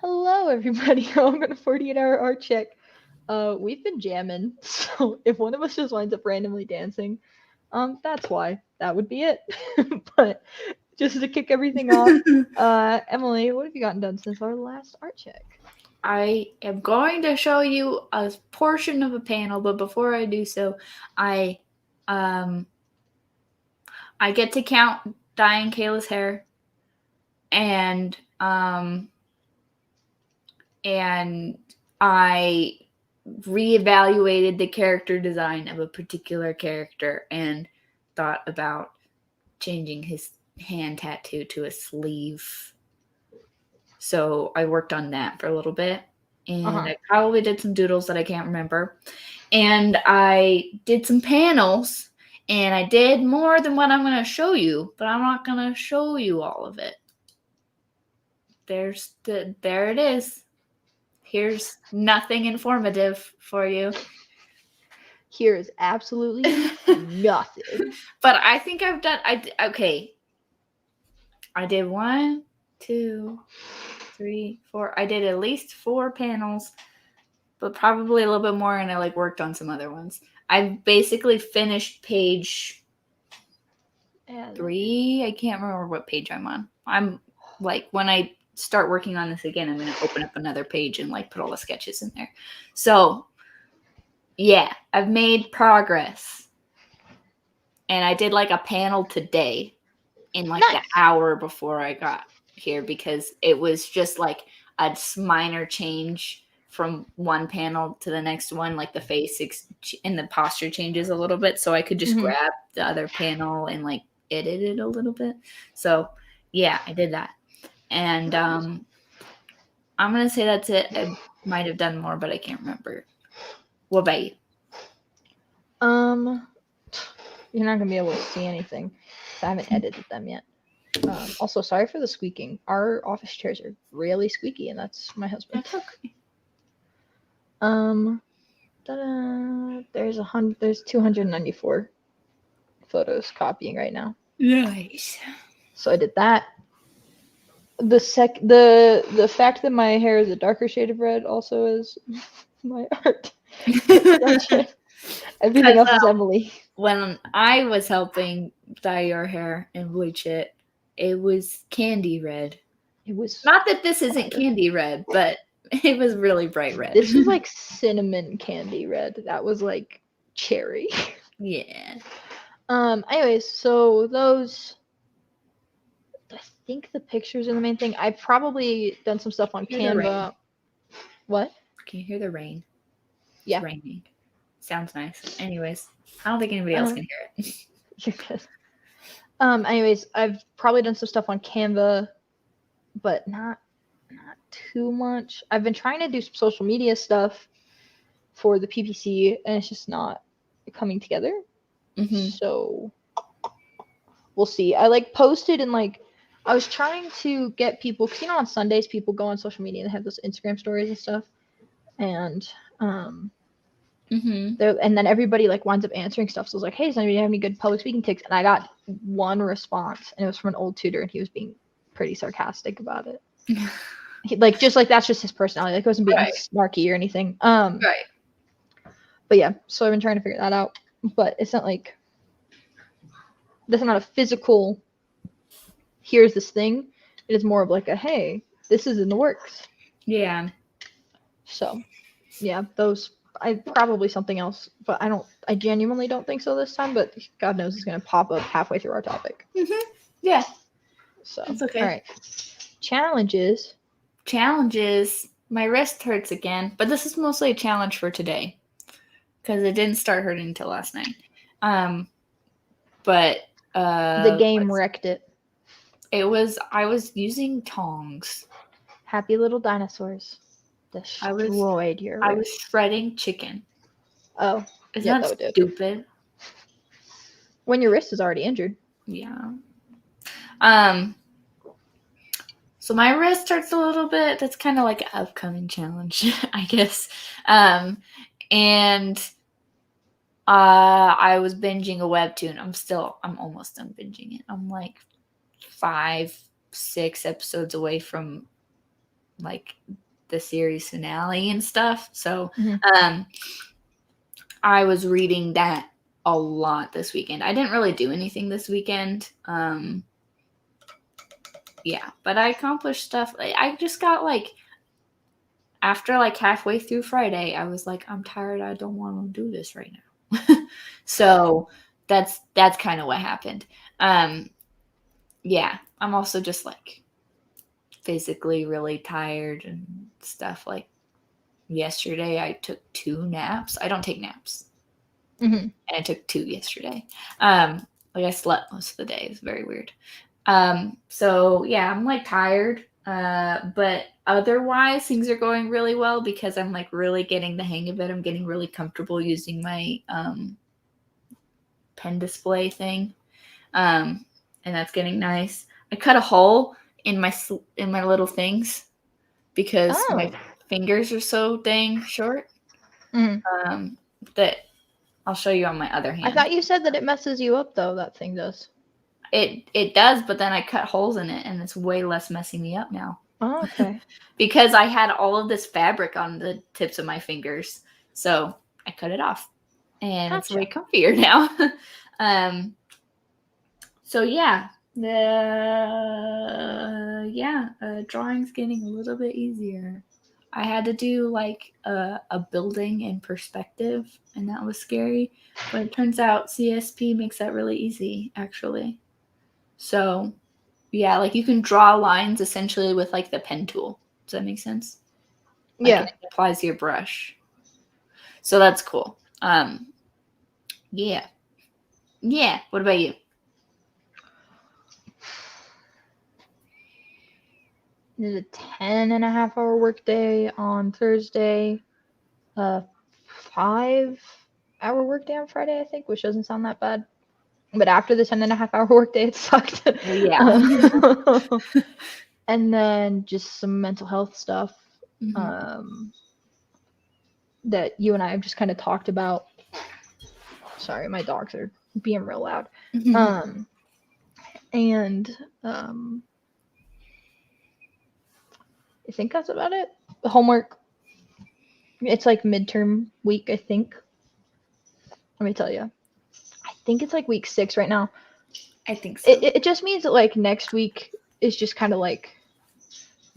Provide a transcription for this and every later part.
Hello, everybody. Welcome to 48-hour art check. We've been jamming, so if one of us just winds up randomly dancing, that's why. That would be it. But just to kick everything off, Emily, what have you gotten done since our last art check? I am going to show you a portion of a panel, but before I do so, I I get to count dyeing Kayla's hair, and and I reevaluated the character design of a particular character and thought about changing his hand tattoo to a sleeve. So I worked on that for a little bit, and I probably did some doodles that I can't remember. And I did some panels, and I did more than what I'm going to show you, but I'm not going to show you all of it. There it is. Here's nothing informative for you. Here is absolutely nothing. But I think I've done. Okay. I did 1, 2, 3, 4. I did at least 4 panels, but probably a little bit more, and I worked on some other ones. I basically finished page 3. I can't remember what page I'm on. I'm when I start working on this again, I'm going to open up another page and put all the sketches in there. So yeah, I've made progress, and I did a panel today in Nice. the hour before I got here, because it was just a minor change from one panel to the next one, the face and the posture changes a little bit, so I could just grab the other panel and edit it a little bit. So yeah, I did that, and I'm gonna say that's it. I might have done more, but I can't remember. What about you? You're not gonna be able to see anything. I haven't edited them yet. Also, sorry for the squeaking. Our office chairs are really squeaky, and that's my husband. That's okay. There's 294 photos copying right now. Nice. So I did that. The fact that my hair is a darker shade of red also is my art. Everything else is Emily. When I was helping dye your hair and bleach it, it was candy red. It was not that this isn't candy red, but it was really bright red. This was cinnamon candy red. That was cherry. Yeah. Anyways, so those. I think the pictures are the main thing. I've probably done some stuff on Canva. What? Can you hear the rain? Yeah. It's raining. Sounds nice. Anyways, I don't think anybody else can hear it. You're good. Anyways, I've probably done some stuff on Canva, but not too much. I've been trying to do some social media stuff for the PPC, and it's just not coming together. So we'll see. I posted and I was trying to get people, because on Sundays people go on social media and they have those Instagram stories and stuff, and and then everybody winds up answering stuff. So I was like, hey, does anybody have any good public speaking tips? And I got one response, and it was from an old tutor, and he was being pretty sarcastic about it. That's just his personality. It wasn't being snarky or anything. Right. But yeah, so I've been trying to figure that out. But it's not that's not a physical, here's this thing. It is more of a, hey, this is in the works. Yeah. So yeah, those, probably something else, but I genuinely don't think so this time, but God knows it's going to pop up halfway through our topic. Yeah. So it's okay. All right. Challenges. My wrist hurts again, but this is mostly a challenge for today, because it didn't start hurting until last night. But the game wrecked it. I was using tongs. Happy little dinosaurs destroyed your wrist. I was shredding chicken. Oh, isn't that stupid? When your wrist is already injured. Yeah. So my wrist hurts a little bit. That's kind of an upcoming challenge, I guess. And I was binging a webtoon. I'm almost done binging it. I'm 5-6 episodes away from like the series finale and stuff. So Mhm. I was reading that a lot this weekend. I didn't really do anything this weekend. Yeah, but I accomplished stuff. I just got like, after like halfway through Friday, I was like, I'm tired. I don't want to do this right now. So that's kind of what happened. Yeah, I'm also just like physically really tired and stuff. Like yesterday, I took 2 naps. I don't take naps, Mhm. and I took 2 yesterday. Like I slept most of the day. It's very weird. So yeah, I'm like tired. But otherwise things are going really well because I'm like really getting the hang of it. I'm getting really comfortable using my pen display thing. And that's getting nice. I cut a hole in my little things because my Oh. fingers are so dang short. Mhm. Um, that I'll show you on my other I hand. thought you said that it messes you up though. That thing does. It does, but then I cut holes in it, and it's way less messing me up now. Oh, okay. Because I had all of this fabric on the tips of my fingers, so I cut it off, and it's way Gotcha. comfier now. So yeah, drawing's getting a little bit easier. I had to do like a building in perspective, and that was scary, but it turns out CSP makes that really easy, actually. So yeah, like you can draw lines essentially with like the pen tool. Does that make sense? Like Yeah. it applies to your brush. So that's cool. Yeah. Yeah. What about you? Did a 10.5 hour workday on Thursday. 5 hour workday on Friday, I think, which doesn't sound that bad. But after the 10.5 hour workday, it sucked. Yeah. And then just some mental health stuff Mhm. that you and I have just kind of talked about. Sorry, my dogs are being real loud. Mhm. Um, and I think that's about it. The homework. It's like midterm week, I think. Let me tell you. I think it's like week 6 right now. I think It, so. it just means that like next week is just kind of like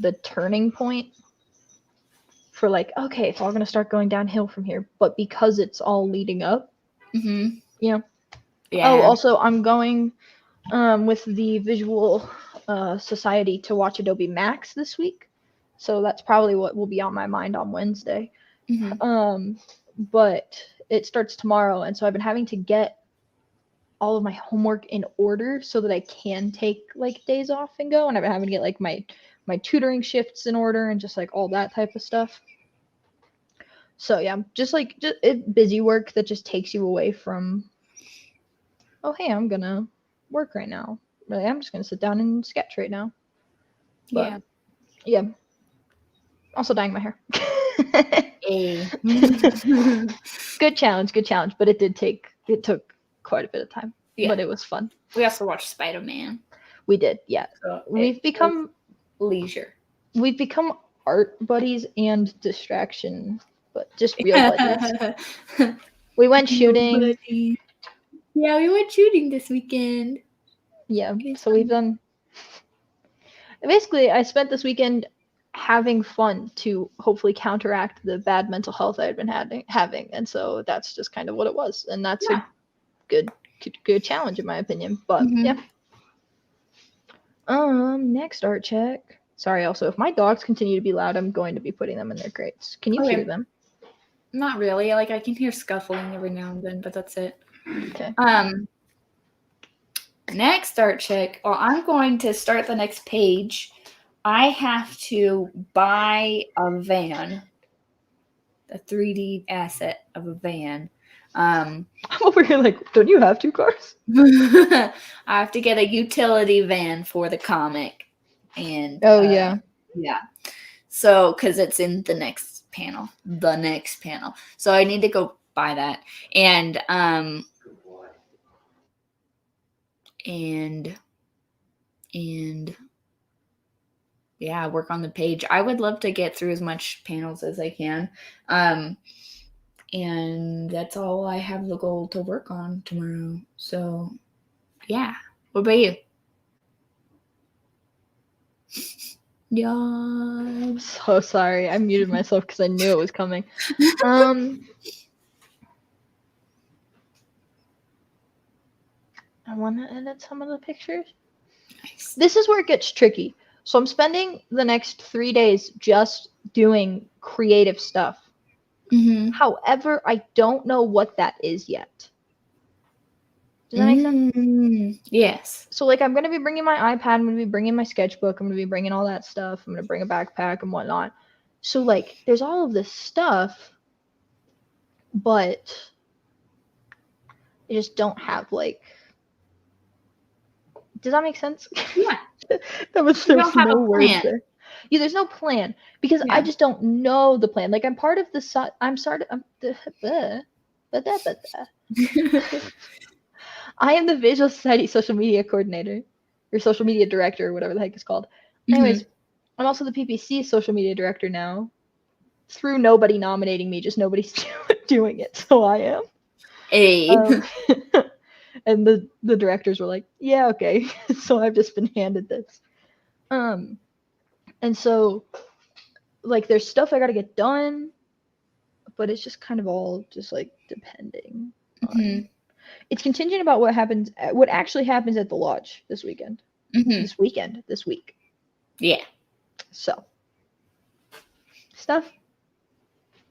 the turning point for like, okay, it's all gonna start going downhill from here. But because it's all leading up, Mhm. you know. Oh, Yeah. also I'm going with the Visual Society to watch Adobe Max this week. So that's probably what will be on my mind on Wednesday. Mhm. But it starts tomorrow, and so I've been having to get all of my homework in order so that I can take like days off and go. And I've been having to get like my tutoring shifts in order and just like all that type of stuff. So yeah, just like busy work that just takes you away from, oh hey, I'm gonna work right now. Really, I'm just gonna sit down and sketch right now. But Yeah. yeah, also dyeing my hair. A. Good challenge, but it took quite a bit of time, Yeah. but it was fun. We also watched Spider-Man. We did, yeah. So it We've was become leisure. we've become art buddies and distraction, but just real buddies. We went shooting. Nobody. Yeah, we went shooting this weekend. Yeah, Okay, so we've done. Basically, I spent this weekend having fun to hopefully counteract the bad mental health I had been having, and so that's just kind of what it was, and that's a Yeah. good challenge in my opinion. But yeah. Mhm. Next art check. Sorry, also, if my dogs continue to be loud, I'm going to be putting them in their crates. Can you hear Okay. them? Not really. Like I can hear scuffling every now and then, but that's it. Okay. Next art check. Well, I'm going to start the next page. I have to buy a van, a 3D asset of a van. I'm over here like, don't you have 2 cars? I have to get a utility van for the comic, and Oh yeah. yeah. So, because it's in the next panel, So I need to go buy that, and and yeah, work on the page. I would love to get through as much panels as I can. And that's all I have the goal to work on tomorrow. So, yeah. What about you? Yeah. I'm so sorry. I muted myself because I knew it was coming. I want to edit some of the pictures. Nice. This is where it gets tricky. So I'm spending the next 3 days just doing creative stuff. Mm-hmm. However, I don't know what that is yet. Does that make sense? Yes. So like I'm gonna be bringing my iPad, I'm gonna be bringing my sketchbook, I'm gonna be bringing all that stuff, I'm gonna bring a backpack and whatnot. So like there's all of this stuff, but I just don't have like. Does that make sense? Yeah. That was You there's don't have no a words plan. there. Yeah, there's no plan because I Yeah. just don't know the plan. Like I'm part of the I'm started. I am the Visual Society social media coordinator, or social media director, or whatever the heck it's called. Anyways, I'm also the PPC social media director now. Through nobody nominating me, just nobody's doing it, so I am. A. And the directors were like, "Yeah, okay." So I've just been handed this. And so like there's stuff I got to get done, but it's just kind of all just like depending on. It's contingent about what actually happens at the lodge this weekend. This week. Yeah. So stuff.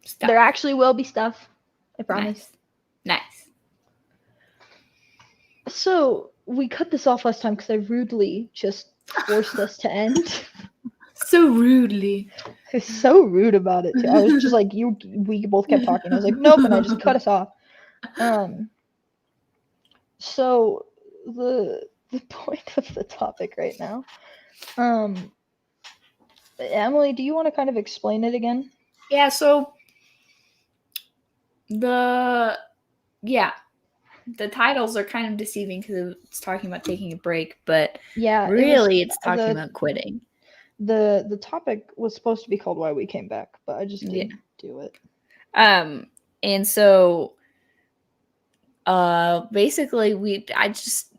Stuff. There actually will be stuff. I promise. Nice. So we cut this off last time because I rudely just forced us to end. So rudely. I was so rude about it too. I was just like, we both kept talking. I was like, nope, and I just cut us off. So the point of the topic right now. Emily, do you want to kind of explain it again? Yeah, so the titles are kind of deceiving because it's talking about taking a break, but Yeah, really it's talking about quitting. The topic was supposed to be called Why We Came Back, but I just didn't do it. And so basically I just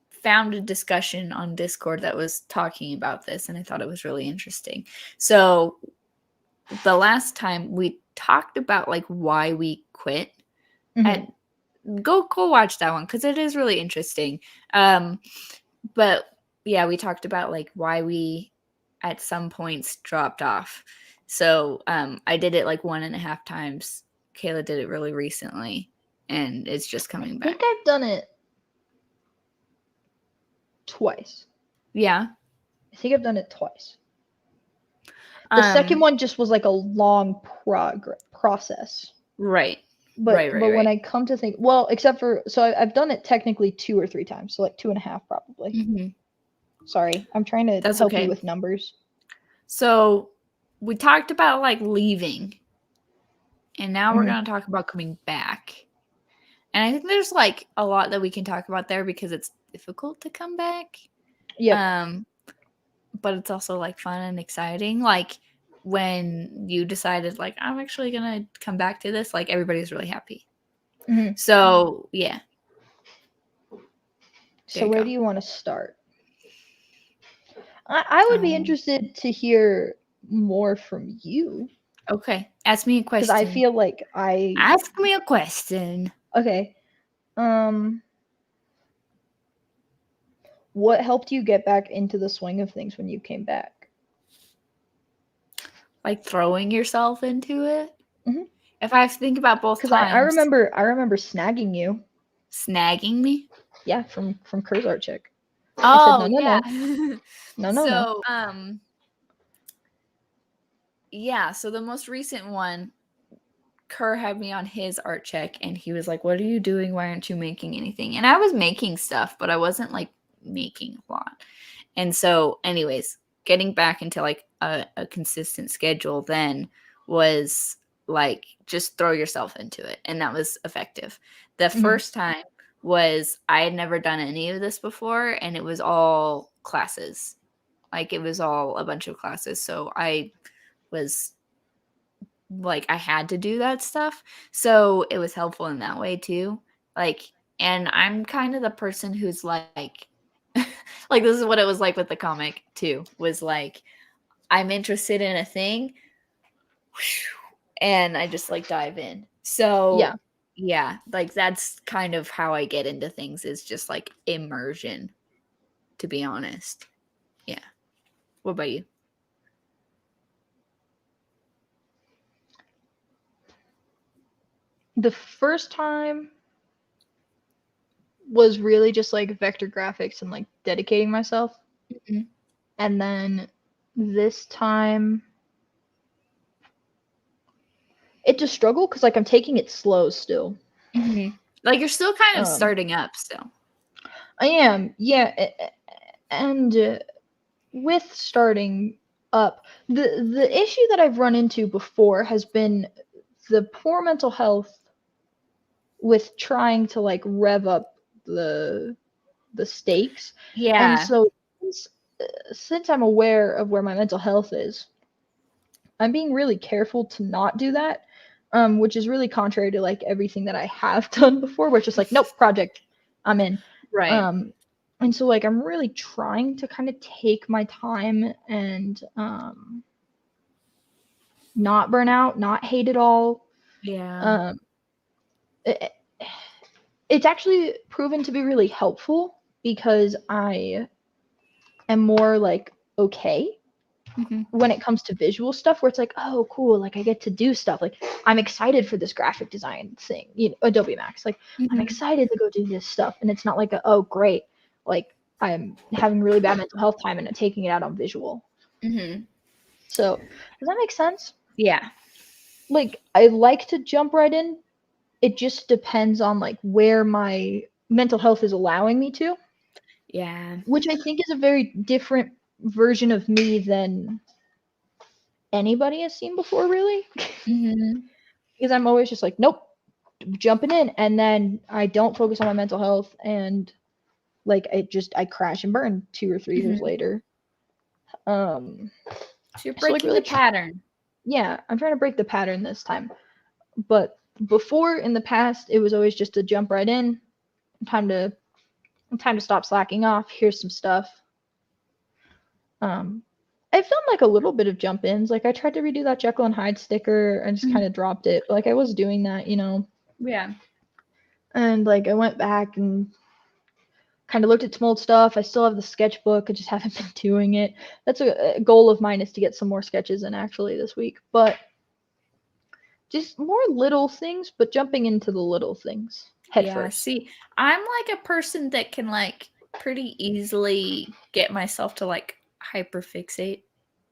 found a discussion on Discord that was talking about this, and I thought it was really interesting. So the last time we talked about like why we quit, and go watch that one because it is really interesting. But yeah, we talked about like why we at some points dropped off. So I did it like 1.5 times. Kayla did it really recently, and it's just coming back. I think I've done it twice. Yeah. I think I've done it twice. The second one just was like a long process. Right. But when I come to think, well, except for, so I've done it technically 2 or 3 times, so like 2.5 probably. Sorry, I'm trying to help you with numbers. So we talked about like leaving, and now we're going to talk about coming back. And I think there's like a lot that we can talk about there because it's difficult to come back. Yeah. But it's also like fun and exciting. Like when you decided like I'm actually gonna come back to this, like everybody's really happy. So yeah. So where do you want to start? I would be interested to hear more from you. Okay, ask me a question. Because I feel like ask me a question. Okay. What helped you get back into the swing of things when you came back? Like throwing yourself into it. If I think about both times, because I remember snagging you. Snagging me? Yeah, from Kerr's art chick. Oh, I said, no, yeah. No. Yeah, so the most recent one, Kerr had me on his art check, and he was like, what are you doing? Why aren't you making anything? And I was making stuff, but I wasn't like making a lot. And so anyways, getting back into like a consistent schedule then was like just throw yourself into it, and that was effective. The first time was I had never done any of this before, and it was all classes, Like it was all a bunch of classes. So I was like I had to do that stuff. So it was helpful in that way too. Like and I'm kind of the person who's like like this is what it was like with the comic too. Was like I'm interested in a thing and I just like dive in. Yeah. So yeah, like that's kind of how I get into things is just like immersion, to be honest. Yeah. What about you? The first time was really just like vector graphics and like dedicating myself. Mm-hmm. And then this time it's a struggle because like I'm taking it slow still. Mm-hmm. Like you're still kind of Um, starting up still. I am, yeah, and with starting up, the issue that I've run into before has been the poor mental health with trying to like rev up the stakes, and Yeah. so since I'm aware of where my mental health is, I'm being really careful to not do that, which is really contrary to like everything that I have done before, where it's just like, nope, project, I'm in. Right. Um, and so like I'm really trying to kind of take my time and not burn out, not hate it all. Yeah. Um, it, it's actually proven to be really helpful because I am more like okay Mm-hmm. when it comes to visual stuff where it's like, oh cool, like I get to do stuff, like I'm excited for this graphic design thing, Adobe Max, like I'm Mm-hmm. excited to go do this stuff, and it's not like oh great, like I'm having really bad mental health time and I'm taking it out on visual. Mm-hmm. So does that make sense? Yeah. Like I like to jump right in, it just depends on like where my mental health is allowing me to, Yeah. which I think is a very different version of me than anybody has seen before, really. Mm-hmm. Because I'm always just like, nope, jumping in, and then I don't focus on my mental health, and like I crash and burn 2 or 3 years Mm-hmm. later. Um, So you're so like breaking really, the pattern. yeah, I'm trying to break the pattern this time. But before in the past, it was always just to jump right in, time to time to stop slacking off. Here's some stuff. Um, I've done like a little bit of jump ins. Like I tried to redo that Jekyll and Hyde sticker. I just Mhm. kind of dropped it. Like I was doing that, Yeah. and like I went back and kind of looked at some old stuff. I still have the sketchbook. I just haven't been doing it. That's a goal of mine is to get some more sketches in actually this week. But just more little things, but jumping into the little things head Yeah. first. See, I'm like a person that can like pretty easily get myself to like hyperfixate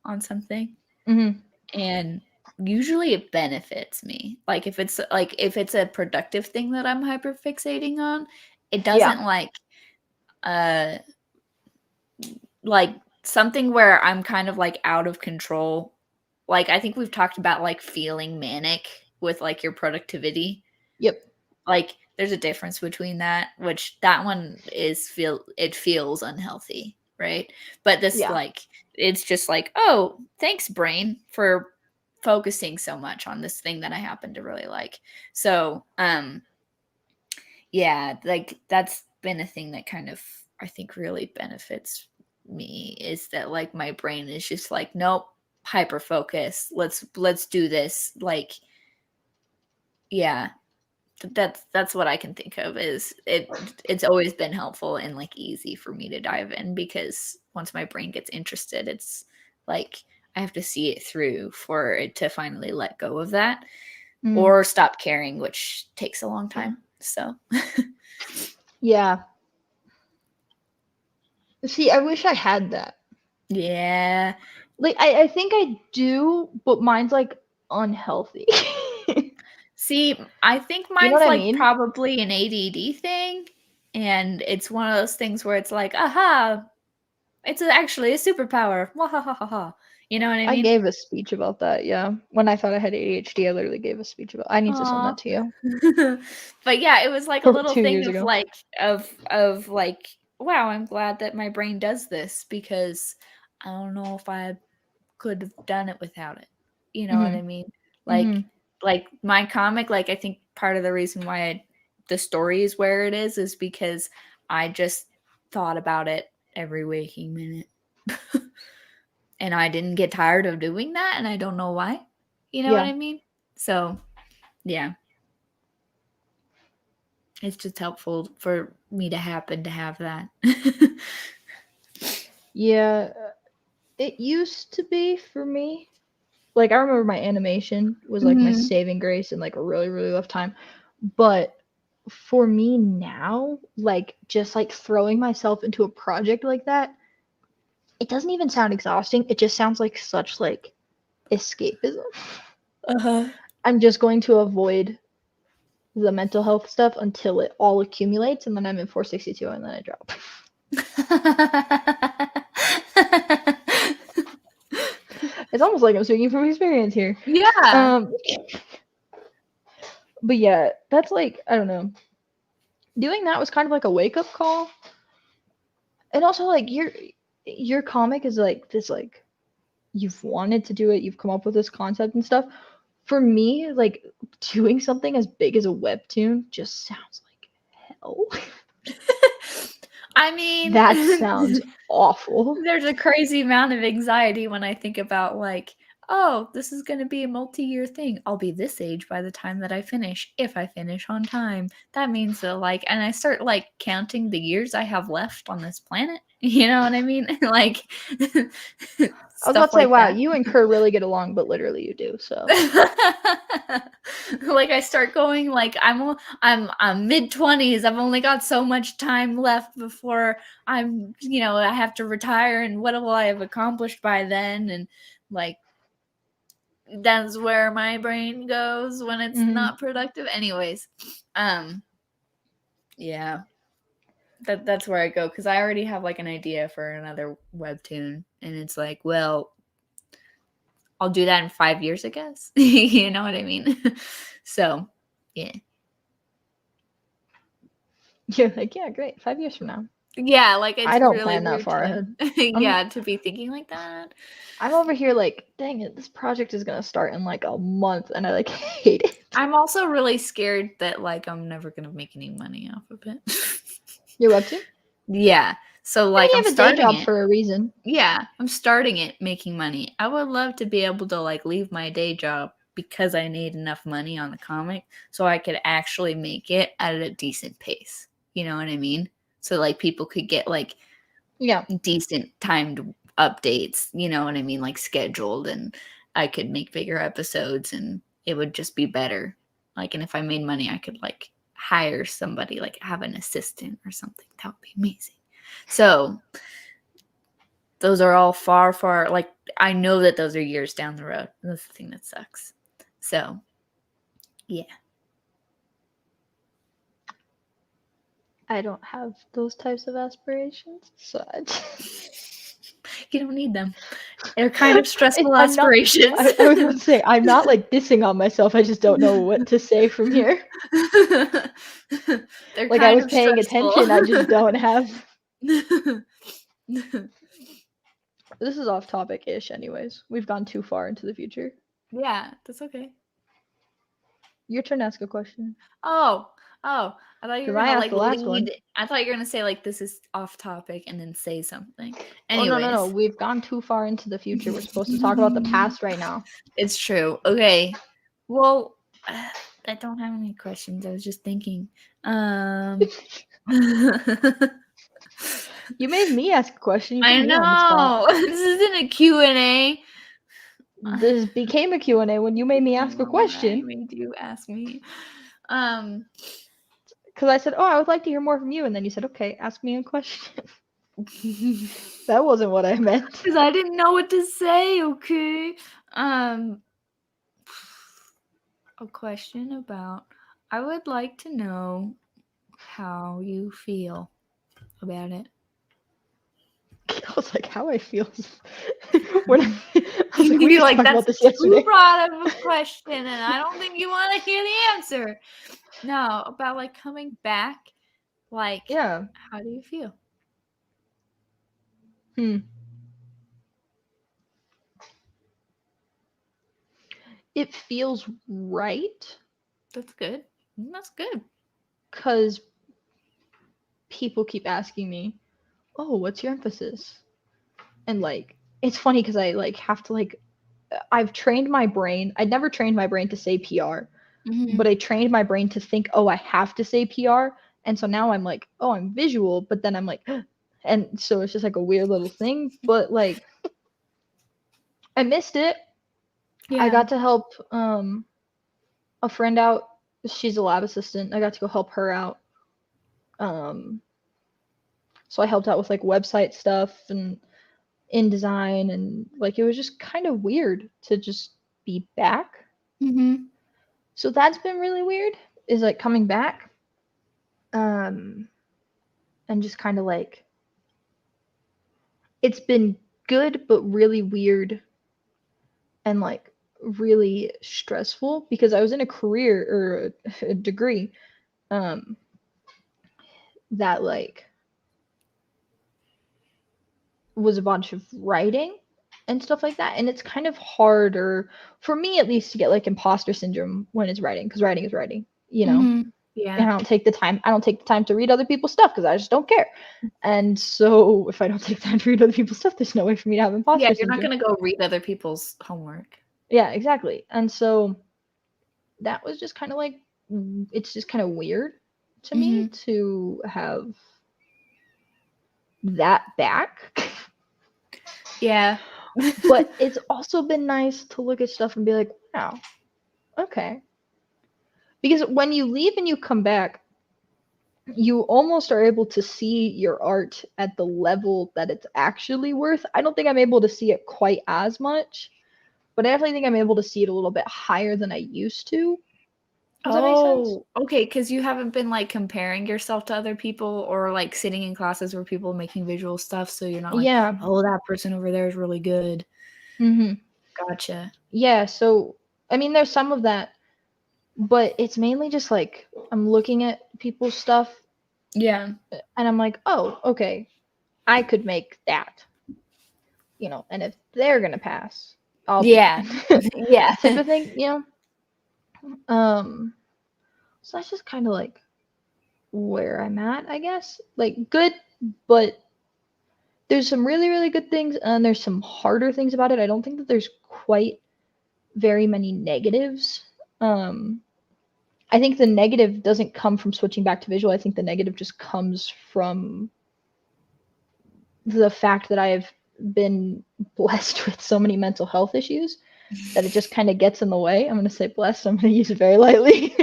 on something. Mm-hmm. And usually it benefits me. Like if it's a productive thing that I'm hyperfixating on, it Yeah. doesn't uh like something where I'm kind of like out of control. Like I think we've talked about like feeling manic with like your productivity. Yep. Like there's a difference between that, which that one is it feels unhealthy, right? But this Yeah. like it's just like, oh, thanks brain for focusing so much on this thing that I happen to really like. So, yeah, like that's been a thing that kind of I think really benefits me is that like my brain is just like, nope, hyper focus. Let's do this. Like, yeah, that's what I can think of is it's always been helpful and like easy for me to dive in because once my brain gets interested, it's like I have to see it through for it to finally let go of that Mm. or stop caring, which takes a long time. So Yeah. See, I wish I had that. yeah. Like I think I do, but mine's like unhealthy. See, I think You know mine's what I like mean? probably an ADD thing. And it's one of those things where it's like, aha, it's actually a superpower. Wahahaha. You know what I I mean? gave a speech about that, yeah. When I thought I had ADHD, I literally gave a speech about I need to send Aw. that to you. But yeah, it was like a Probably little 2 thing years of ago. like of like, wow, I'm glad that my brain does this because I don't know if I could have done it without it. You know what I mean? Like my comic, like I think part of the reason why the story is where it is because I just thought about it every waking minute. And I didn't get tired of doing that, and I don't know why. You know what I mean? So, yeah. It's just helpful for me to happen to have that. Yeah, it used to be for me. Like, I remember my animation was like my saving grace in like a really, really rough time. But for me now, like, just like throwing myself into a project like that, it doesn't even sound exhausting. It just sounds like such like escapism. I'm just going to avoid the mental health stuff until it all accumulates, and then I'm in 462, and then I drop. It's almost like I'm speaking from experience here. Yeah. But yeah, that's like, I don't know. Doing that was kind of like a wake up call. And also like your comic is like this, like, you've wanted to do it, you've come up with this concept and stuff. For me, like, doing something as big as a webtoon just sounds like hell. I mean, That sounds awful. there's a crazy amount of anxiety when I think about like, oh, this is going to be a multi-year thing. I'll be this age by the time that I finish, if I finish on time. That means that like, and I start like counting the years I have left on this planet. You know what I mean? Like I was about stuff to say, like wow, that. you and Kerr really get along, but literally you do. So Like I start going like I'm mid-20s. I've only got so much time left before I'm, I have to retire, and what will I have accomplished by then? And like that's where my brain goes when it's not productive. Anyways, yeah. That's where I go because I already have like an idea for another webtoon, and it's like, well, I'll do that in 5 years, I guess. You know what I mean? So, yeah. you're like, yeah, great. 5 years from now. Yeah, like it's I don't really plan that weird far to ahead. to be thinking like that. I'm over here like, dang it, this project is gonna start in like a month, and I like hate it. I'm also really scared that like I'm never gonna make any money off of it. Your webtoon? Yeah. So I mean, like you I'm have a day starting job it. for a reason. Yeah, I'm starting it making money. I would love to be able to like leave my day job because I need enough money on the comic so I could actually make it at a decent pace. You know what I mean? So like people could get like decent timed updates, you know what I mean, like scheduled, and I could make bigger episodes and it would just be better. Like, and if I made money, I could like hire somebody, like have an assistant or something. That would be amazing. So those are all far, like I know that those are years down the road. That's the thing that sucks. So, yeah. I don't have those types of aspirations, so You don't need them. They're kind of stressful I'm not. aspirations. I was about to say, I'm not like dissing on myself. I just don't know what to say from here. They're Like, I kind was of paying stressful. attention. I just don't have. This is off topic ish, anyways. We've gone too far into the future. Yeah, that's okay. Your turn to ask a question. Oh, I thought you were Because I gonna asked like the last one. lead. I thought you were gonna say like this is off topic and then say something. Oh, Anyways. no. We've gone too far into the future. We're supposed to talk about the past right now. It's true. Okay. Well, I don't have any questions. I was just thinking. You made me ask a question. You put I me on the spot. know. This isn't a Q&A. This became a Q&A when you made me ask a I question. made you ask me. Because I said, oh, I would like to hear more from you. And then you said, okay, ask me a question. That wasn't what I meant. Because I didn't know what to say, okay? A question about, I would like to know how you feel about it. I was like, how I feel. When I was like, we You're just like, talked that's about this yesterday. too broad of a question, and I don't think you want to hear the answer. No, about like coming back, like, Yeah. how do you feel? it feels right That's good. That's good. because people keep asking me, "Oh, what's your emphasis?" And like, it's funny because I like have to like, I've trained my brain. I'd never trained my brain to say PR, but I trained my brain to think, oh, I have to say PR. And so now I'm like, oh, I'm visual, but then I'm like, and so it's just like a weird little thing. But like, I missed it. I Yeah. got to help a friend out. She's a lab assistant. I got to go help her out. Um, so I helped out with like website stuff and InDesign, and like it was just kind of weird to just be back. Mm-hmm. So that's been really weird. Is like coming back. Um, and just kind of like it's been good but really weird and like really stressful because I was in a career or a degree um that like was a bunch of writing and stuff like that, and it's kind of harder for me at least to get like imposter syndrome when it's writing because writing is writing, you know. Mm-hmm. And Yeah. I don't take the time to read other people's stuff because I just don't care. And so if I don't take the time to read other people's stuff, there's no way for me to have Yeah, imposter you're not syndrome. gonna go read other people's homework. Yeah, exactly. And so that was just kind of like it's just kind of weird to me Mm-hmm. to have that back. Yeah. But it's also been nice to look at stuff and be like, wow, okay. Because when you leave and you come back, you almost are able to see your art at the level that it's actually worth. I don't think I'm able to see it quite as much, but I definitely think I'm able to see it a little bit higher than I used to. Does that make sense? Oh, okay, because you haven't been like comparing yourself to other people or like sitting in classes where people are making visual stuff, so you're not like, Yeah. oh, that person over there is really good. Mhm. Gotcha. Yeah, so I mean there's some of that, but it's mainly just like I'm looking at people's stuff Yeah. and I'm like, "Oh, okay. I could make that." You know, and if they're going to pass, I'll be Yeah. fine. Yeah. Type of thing, you know. Um so that's just kind of like where I'm at, I guess. Like good, but there's some really really good things and there's some harder things about it. I don't think that there's quite very many negatives. Um I think the negative doesn't come from switching back to visual. I think the negative just comes from the fact that I have been blessed with so many mental health issues that it just kind of gets in the way. I'm going to say blessed. I'm going to use it very lightly.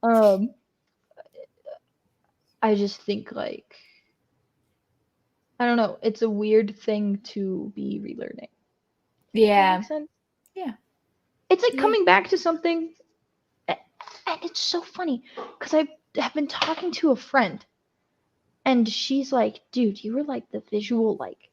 um, I just think like I don't know. It's a weird thing to be relearning. Does that make Yeah. sense? Yeah. It's like Yeah. coming back to something, and it's so funny because I have been talking to a friend, and she's like, "Dude, you were like the visual like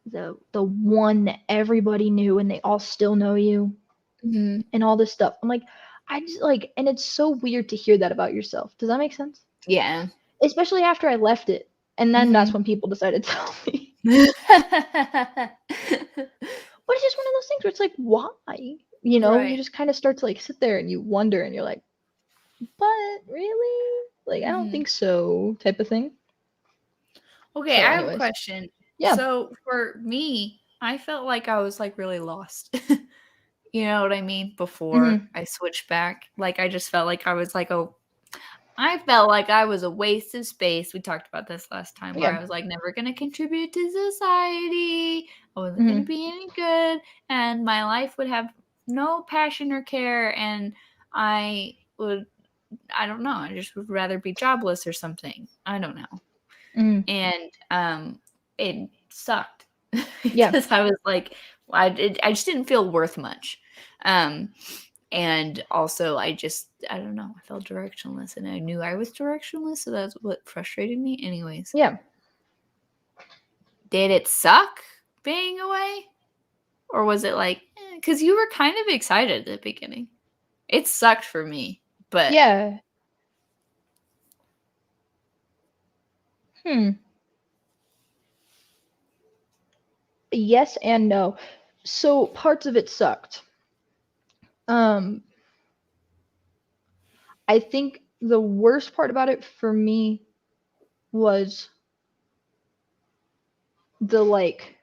the one that everybody knew and they all still know you Hmm. and all this stuff." I'm like, I just like, and it's so weird to hear that about yourself. Does that make sense? Yeah. Especially after I left it. And then that's Hmm. when people decided to tell me. But it's just one of those things where it's like, why? You know, you Right. just kind of start to like sit there and you wonder and you're like, but really? Like, I don't Hmm. think so, type of thing. Okay, So, I have a anyways, question. yeah. So for me, I felt like I was like really lost. You know what I mean? Before Hmm. I switched back. Like I just felt like I was like, oh, I felt like I was a waste of space. We talked about this last time where Yeah. I was like never going to contribute to society. I wasn't going to Hmm. be any good and my life would have no passion or care and I would I don't know, I just would rather be jobless or something. I don't know. Hmm. And it sucked Yeah. because I was like I just didn't feel worth much. Um and also I don't know, I felt directionless and I knew I was directionless, so that's what frustrated me. Anyways, Yeah. did it suck being away? Or was it like because you were kind of excited at the beginning. It sucked for me, but Yeah. Hmm. Yes and no. So parts of it sucked. Um, I think the worst part about it for me was the like.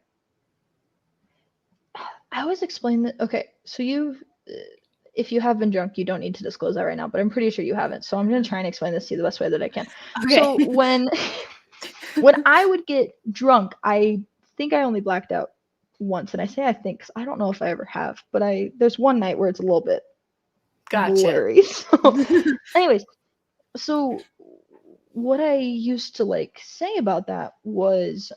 I always explain that. Okay, so if you have been drunk, you don't need to disclose that right now, but I'm pretty sure you haven't. So I'm gonna try and explain this to you the best way that I can. Okay. So when I would get drunk, I think I only blacked out once, and I say I think 'cause I don't know if I ever have, but there's one night where it's a little bit Gotcha. blurry. So, anyways, so what I used to like say about that was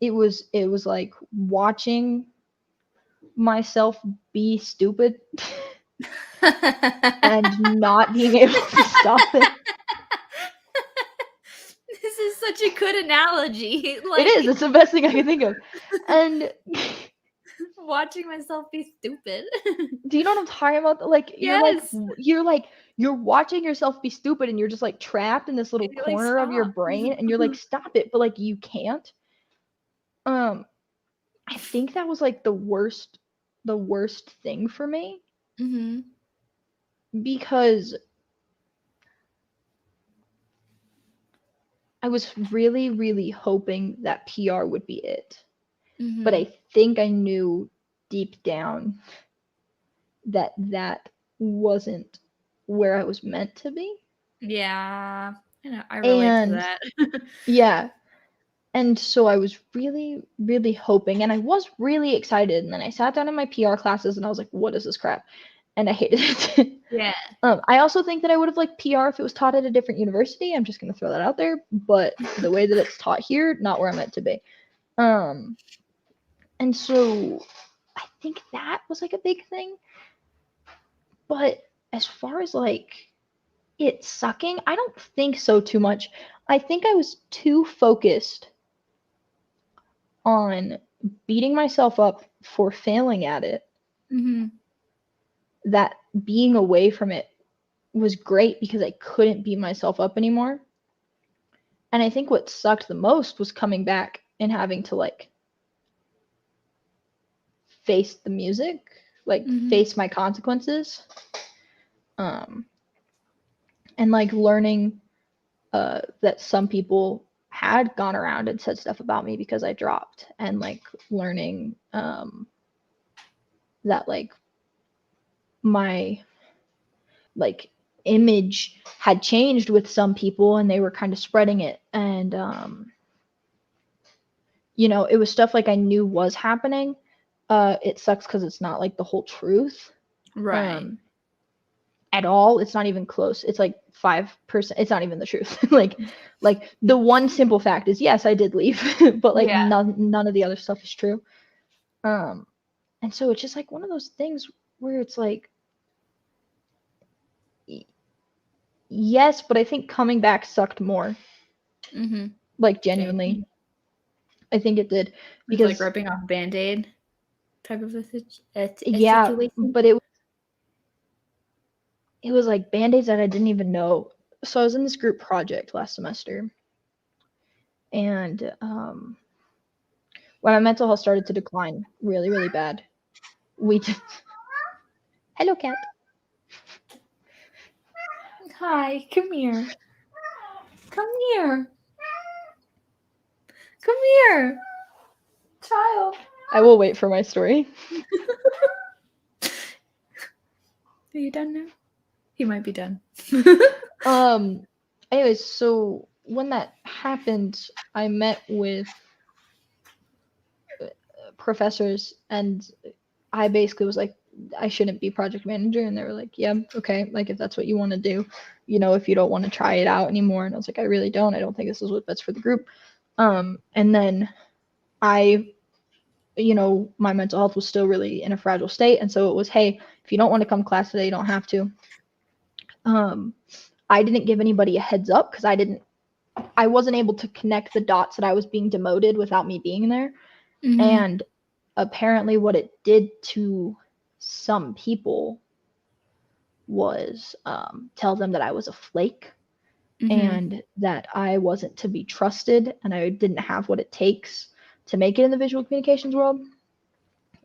it was like watching myself be stupid and not being able to stop it. This is such a good analogy. It is. It's the best thing I can think of. And watching myself be stupid. do you know what I'm talking about? Like Yes. you're watching yourself be stupid and you're just like trapped in this little You're like, corner of your stop. brain and you're like stop it, but like you can't. Um I think that was like the worst thing for me Mm-hmm. because I was really really hoping that PR would be it. But Mm-hmm. I think I knew deep down that that wasn't where I was meant to be. Yeah. I know. I relate to And that. yeah, and so I was really, really hoping, and I was really excited. And then I sat down in my PR classes and I was like, what is this crap? And I hated it. Yeah. I also think that I would have liked PR if it was taught at a different university. I'm just going to throw that out there. But the way that it's taught here, not where I'm meant to be. And so I think that was like a big thing. But as far as like it sucking, I don't think so too much. I think I was too focused on beating myself up for failing at it Mm-hmm. that being away from it was great because I couldn't beat myself up anymore. And I think what sucked the most was coming back and having to like face the music, like Mm-hmm. face my consequences. Um and like learning that some people had gone around and said stuff about me because I dropped and like learning that like my like image had changed with some people and they were kind of spreading it and it was stuff like I knew was happening. It sucks because it's not like the whole truth Right. at all. It's not even close. It's like 5%. It's not even the truth. like the one simple fact is yes, I did leave, but like Yeah. none of the other stuff is true. um and so it's just like one of those things where it's like yes, but I think coming back sucked more. Mm-hmm. Like Same. genuinely, I think it did It's like because ripping off Band-Aid type of a yeah, situation. but it was like band-aids that I didn't even know. So I was in this group project last semester, and when my mental health started to decline really, really bad, we just hello cat. Hi, come here. Come here. Come here. Child. I will wait for my story. Are you done now? He might be done. Um. Anyways, so when that happened, I met with professors, and I basically was like, I shouldn't be project manager, and they were like, yeah, okay, like if that's what you want to do, if you don't want to try it out anymore. And I was like, I really don't. I don't think this is what best for the group. And then I, my mental health was still really in a fragile state, and so it was, hey, if you don't want to come to class today, you don't have to. I didn't give anybody a heads up because I wasn't able to connect the dots that I was being demoted without me being there. Mm-hmm. And apparently what it did to some people was tell them that I was a flake Mm-hmm. and that I wasn't to be trusted and I didn't have what it takes to make it in the visual communications world.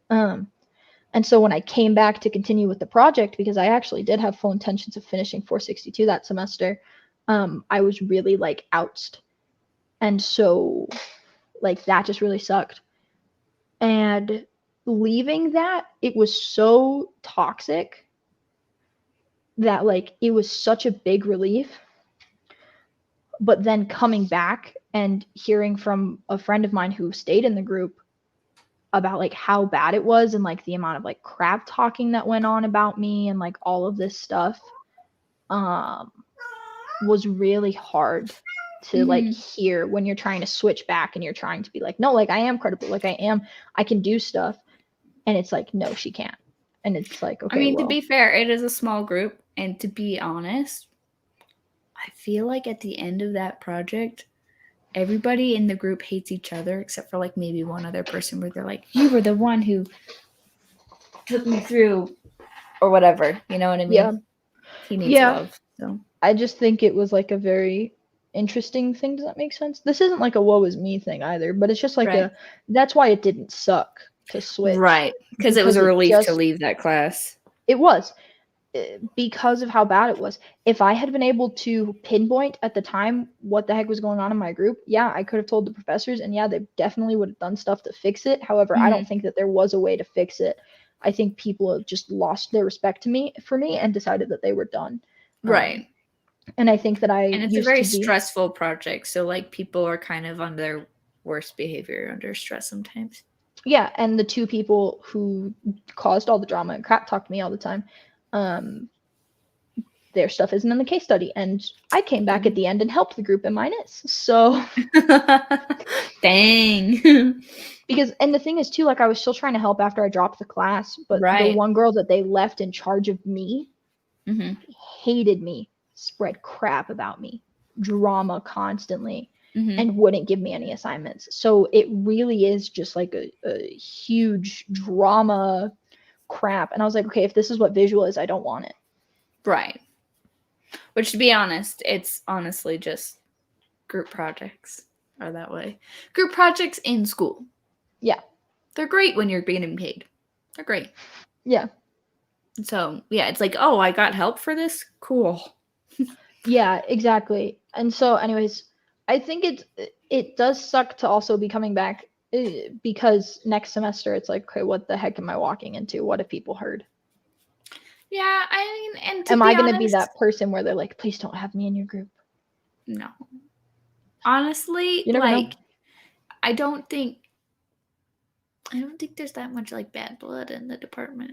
And so when I came back to continue with the project, because I actually did have full intentions of finishing 462 that semester, I was really like outsed. And so like that just really sucked. And leaving that, it was so toxic that like it was such a big relief. But then coming back and hearing from a friend of mine who stayed in the group about like how bad it was and like the amount of like crap talking that went on about me and like all of this stuff was really hard to like hear when you're trying to switch back and you're trying to be like, no, like I am credible, like I can do stuff, and it's like, no, she can't. And it's like, okay, I mean, well, to be fair, it is a small group, and to be honest, I feel like at the end of that project, everybody in the group hates each other except for like maybe one other person where they're like, you were the one who took me through or whatever. You know what I mean? yeah, He needs yeah. love. So I just think it was like a very interesting thing. Does that make sense? This isn't like a woe is me thing either, but it's just like right. that's why it didn't suck to switch. Right. Because it was a relief to just, leave that class. it was because of how bad it was. If I had been able to pinpoint at the time what the heck was going on in my group, yeah, I could have told the professors, and yeah, they definitely would have done stuff to fix it. However, I don't think that there was a way to fix it. I think people have just lost their respect for me and decided that they were done. Right. And I think that and it's a very stressful project, so like people are kind of on their worst behavior under stress sometimes. Yeah, and the two people who caused all the drama and crap talk to me all the time, their stuff isn't in the case study, and I came back at the end and helped the group, and mine is. So dang. Because, and the thing is too, like I was still trying to help after I dropped the class, but the one girl that they left in charge of me hated me, spread crap about me, drama constantly, and wouldn't give me any assignments. So it really is just like a huge drama crap. And I was like, okay, if this is what visual is, I don't want it. Right. Which, to be honest, it's honestly just group projects are that way. Group projects in school. Yeah. They're great when you're getting paid. They're great. Yeah. So, yeah, it's like, oh, I got help for this? Cool. Yeah, exactly. And so, anyways, I think it does suck to also be coming back because next semester it's like, okay, what the heck am I walking into? What have people heard? Yeah, I mean, and am I going to be that person where they're like, please don't have me in your group? No. Honestly, you never like, know. I don't think there's that much like bad blood in the department.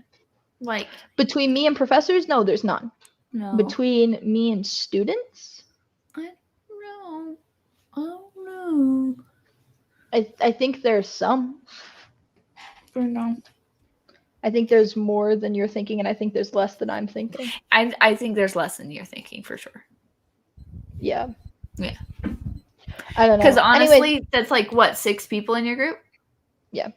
Like between me and professors, no, there's none. No. Between me and students, I don't know. I think there's some. No. I think there's more than you're thinking, and I think there's less than I'm thinking. I think there's less than you're thinking for sure. Yeah. Yeah. I don't know. Because honestly, that's like what, 6 people in your group? Yeah.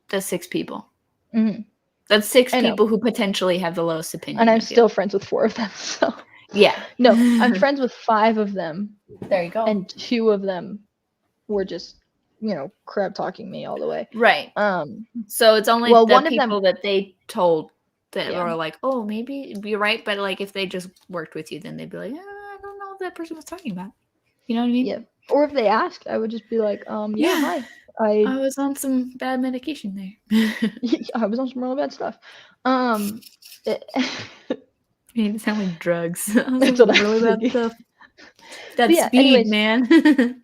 That's 6 people. Mm-hmm. That's 6 people who potentially have the lowest opinion. And I'm still friends with 4 of them. So yeah. No, I'm friends with 5 of them. There you go. And 2 of them were just, crap talking me all the way. Right. So it's only the people that they told that were like, oh, maybe you're right, but like if they just worked with you, then they'd be like, I don't know what that person was talking about. You know what I mean? Yeah. Or if they asked, I would just be like, hi. I was on some bad medication there. I was on some really bad stuff. You made it sound like drugs. That's really bad stuff. That's speed, anyways, man.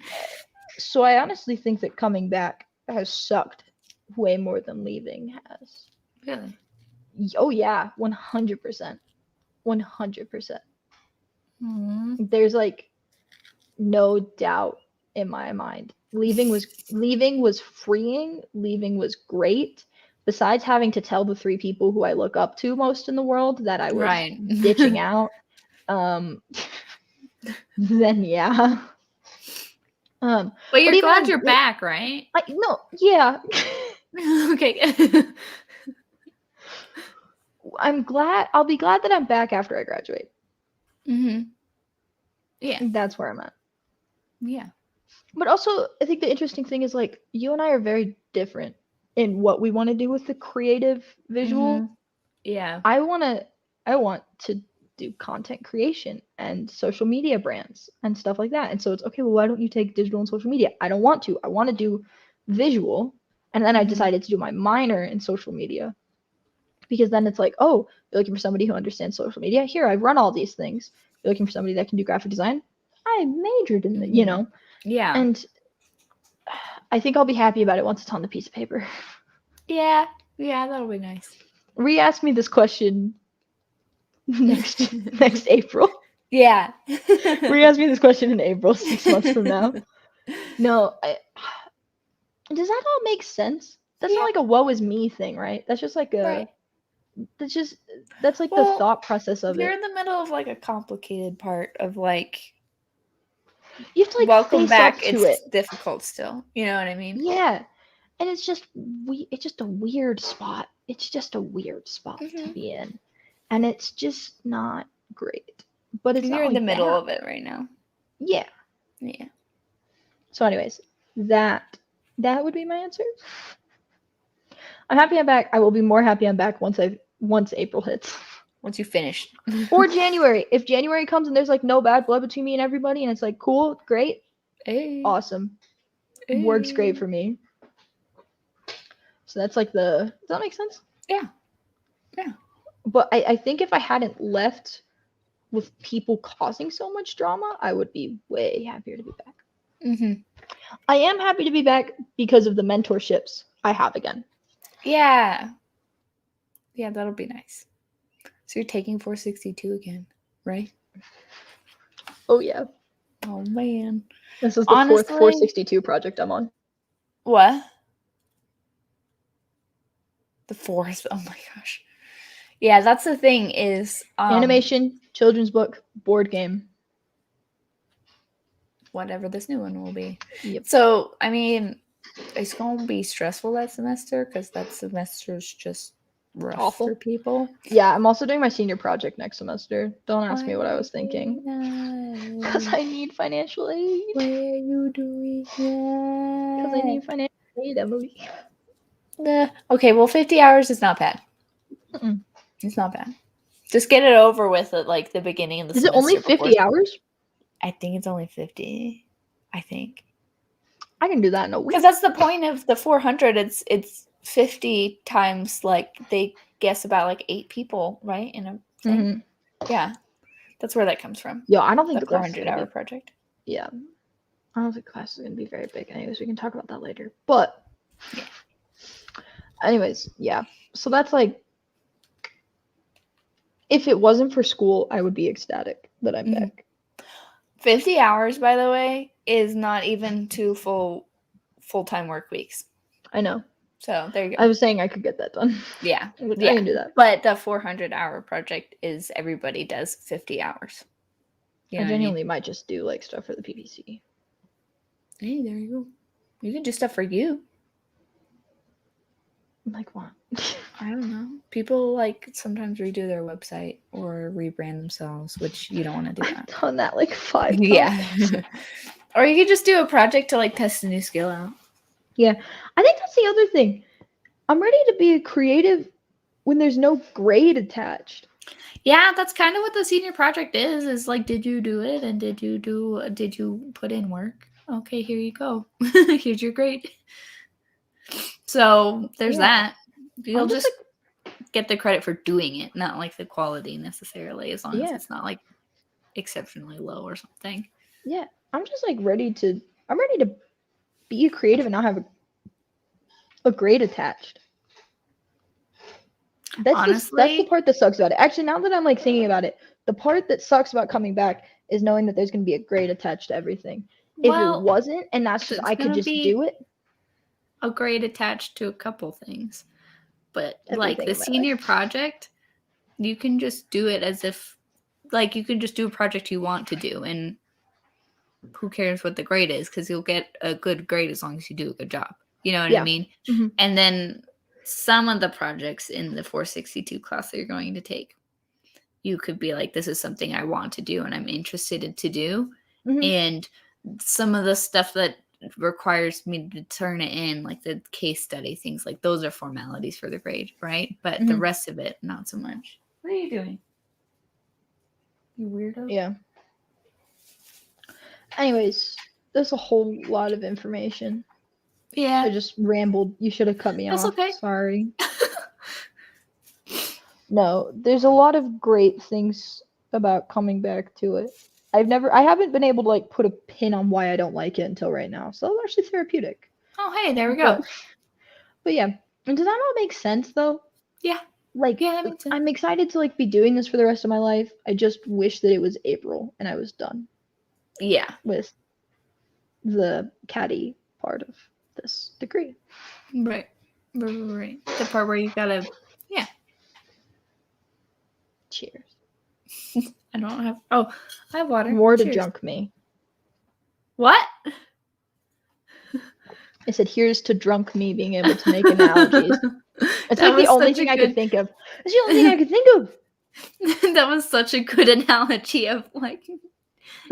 So I honestly think that coming back has sucked way more than leaving has. Really? Oh yeah, 100%. 100%. There's like no doubt in my mind. Leaving was freeing. Leaving was great. Besides having to tell the 3 people who I look up to most in the world that I was ditching out, then yeah. But you're glad you're back, right? No, yeah. Okay. I'll be glad that I'm back after I graduate. Yeah. That's where I'm at. Yeah. But also, I think the interesting thing is like you and I are very different. in what we want to do with the creative visual. Mhm. Yeah. I want to do content creation and social media brands and stuff like that. And so it's okay, well, why don't you take digital and social media? I don't want to. I want to do visual. And then I Mhm. decided to do my minor in social media because then it's like, oh, you're looking for somebody who understands social media. Here, I've run all these things. You're looking for somebody that can do graphic design. I majored in the, you Mhm. know, Yeah. and I think I'll be happy about it once it's on the piece of paper. Yeah. Yeah, that'll be nice. Re-ask me this question next April. Yeah. Re-ask me this question in April, 6 months from now. No, does that all make sense? That's Yeah. not like a woe is me thing, right? That's just like Right. that's like the Well, thought process of you're it. in the middle of like a complicated part of like You have to like welcome face up back. to It's it. difficult still. You know what I mean? Yeah. And it's just it's just a weird spot. It's just a weird spot to Mhm. be in. And it's just not great. But it's And not you're in the like middle bad. of it right now. Yeah. Yeah. So anyways, that would be my answer. I'm happy I'm back. I will be more happy I'm back once April hits. Once you finish. Or January. If January comes and there's like no bad blood between me and everybody and it's like cool, great, Hey. awesome. Hey. Works great for me. So that's like does that make sense? Yeah. Yeah. But I think if I hadn't left with people causing so much drama, I would be way happier to be back. Mhm. I am happy to be back because of the mentorships I have again. Yeah. Yeah, that'll be nice. So you're taking 462 again, right? Oh yeah. Oh man. This is the fourth Honestly, 462 project I'm on. what? The fourth. Oh my gosh. Yeah, that's the thing is Animation, children's book, board game. whatever this new one will be. Yep. So, I mean, it's going to be stressful that semester because that semester's just rough Awful. for people. Yeah, I'm also doing my senior project next semester. Don't ask me what I was thinking. Because I need financial aid. Why are you doing that? Because I need financial aid, Emily. Okay, well, 50 hours is not bad. Mm-mm. It's not bad. Just get it over with at like the beginning of the Is it semester. only 50 hours? I think it's only 50. I think. I can do that in a week. Because that's the point of the 400. It's 50 times like they guess about like 8 people, right? In a thing. Mm-hmm. Yeah. That's where that comes from. Yo, I don't think The the class is 400-hour project. Yeah. I don't think class is going to be very big. Anyways, we can talk about that later. But, yeah. Anyways, yeah. So that's like, if it wasn't for school, I would be ecstatic that I'm back. 50 hours, by the way, is not even 2 full-time work weeks. I know. So there you go. I was saying I could get that done. Yeah. I can do that. But the 400-hour project is everybody does 50 hours. I genuinely might just do like stuff for the PPC. Hey, there you go. You can do stuff for you. Like what? I don't know. People like sometimes redo their website or rebrand themselves, which you don't want to do that. I've done that like 5 times. Yeah. Or you could just do a project to like test a new skill out. Yeah. I think that's the other thing. I'm ready to be a creative when there's no grade attached. Yeah, that's kind of what the senior project is like, did you do it? And did you put in work? Okay, here you go. Here's your grade. So there's that. You'll just get the credit for doing it, not like the quality necessarily, as long as it's not like exceptionally low or something. Yeah, I'm just like I'm ready to be creative and not have a grade attached. That's the part that sucks about it. Actually, now that I'm like thinking about it, the part that sucks about coming back is knowing that there's going to be a grade attached to everything. If it wasn't, and that's just I could just do it. A grade attached to a couple things, but Everything like the senior project, you can just do it as if like you can just do a project you want to do, and who cares what the grade is, because you'll get a good grade as long as you do a good job. You know what I mean? Mm-hmm. And then some of the projects in the 462 class that you're going to take, you could be like, this is something I want to do and I'm interested to do. Mm-hmm. And some of the stuff that requires me to turn it in, like the case study things, like those are formalities for the grade, right? But the rest of it, not so much. What are you doing? You weirdo. Yeah. Anyways, there's a whole lot of information. Yeah. I just rambled. You should have cut me That's off. okay. Sorry. No, there's a lot of great things about coming back to it. I haven't been able to like put a pin on why I don't like it until right now. So it's actually therapeutic. Oh, hey, there we go. But yeah, and does that all make sense though? Yeah. Like, Yeah, that makes sense. I'm excited to like be doing this for the rest of my life. I just wish that it was April and I was done. Yeah. With the caddy part of this degree. Right. The part where you gotta, yeah. Cheers. I don't have. Oh, I have water. More to Cheers. drunk me. What? I said, here's to drunk me being able to make analogies. It's like the only thing I could think of. It's the only thing I could think of. That was such a good analogy of like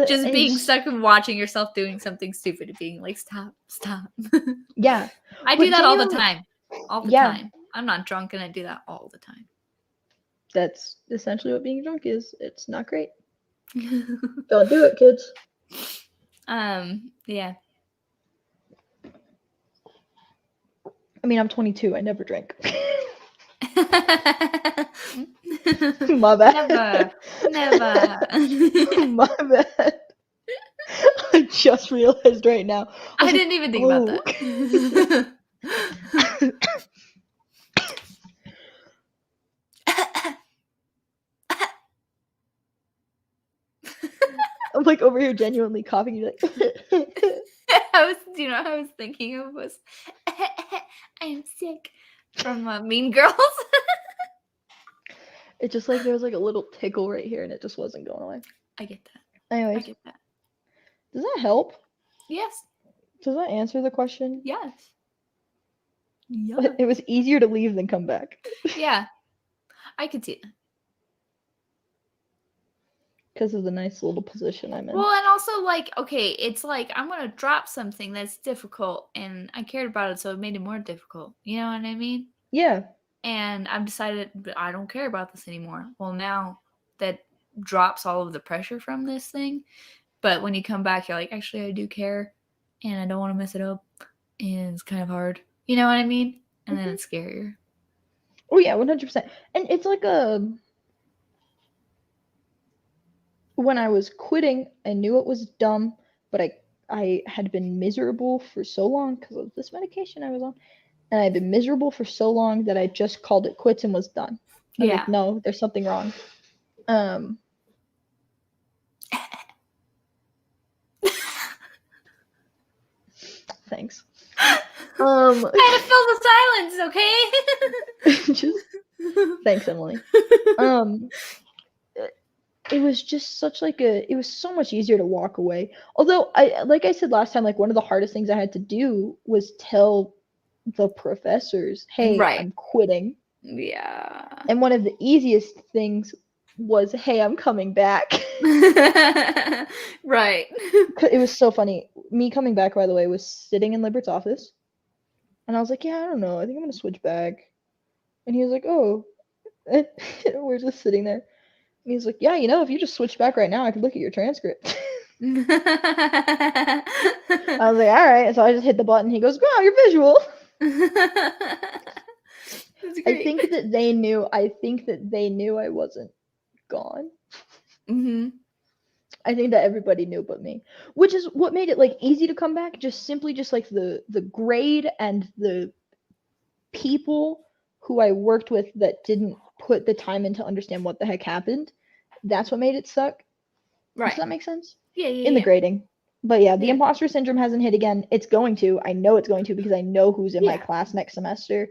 just being stuck and watching yourself doing something stupid and being like, stop. Yeah. I do that all the time. All the time. I'm not drunk and I do that all the time. That's essentially what being drunk is. It's not great. Don't do it, kids. Yeah. I mean, I'm 22. I never drank. My bad. Never. My bad. I just realized right now. I didn't even think about that. I'm like over here genuinely coughing. You're like, do you know what I was thinking of was I am sick from Mean Girls. It's just like there was like a little tickle right here and it just wasn't going away. I get that. Anyways. I get that. Does that help? Yes. Does that answer the question? Yes. It was easier to leave than come back. Yeah. I could see it. Because of the nice little position I'm in. Well, and also, like, okay, it's like I'm going to drop something that's difficult, and I cared about it, so it made it more difficult. You know what I mean? Yeah. And I've decided I don't care about this anymore. Well, now that drops all of the pressure from this thing. But when you come back, you're like, actually, I do care, and I don't want to mess it up, and it's kind of hard. You know what I mean? And then it's scarier. Oh, yeah, 100%. And it's like when I was quitting, I knew it was dumb, but I had been miserable for so long because of this medication I was on, and I'd been miserable for so long that I just called it quits and was done. I was like, no, there's something wrong. Thanks. I had to fill the silence, okay? Thanks, Emily. It was just such like it was so much easier to walk away. Although like I said last time, like one of the hardest things I had to do was tell the professors, hey, I'm quitting. Yeah. And one of the easiest things was, hey, I'm coming back. Right. It was so funny. Me coming back, by the way, was sitting in Libert's office. And I was like, yeah, I don't know. I think I'm going to switch back. And he was like, oh. And we're just sitting there. And he's like, yeah, if you just switch back right now, I could look at your transcript. I was like, all right. So I just hit the button. He goes, wow, you're visual. I think that they knew I wasn't gone. Mm-hmm. I think that everybody knew but me, which is what made it like easy to come back. Just like the grade and the people who I worked with that didn't put the time in to understand what the heck happened. That's what made it suck. Right. Does that make sense? Yeah. In the grading. But yeah, the imposter syndrome hasn't hit again. It's going to. I know it's going to because I know who's in my class next semester.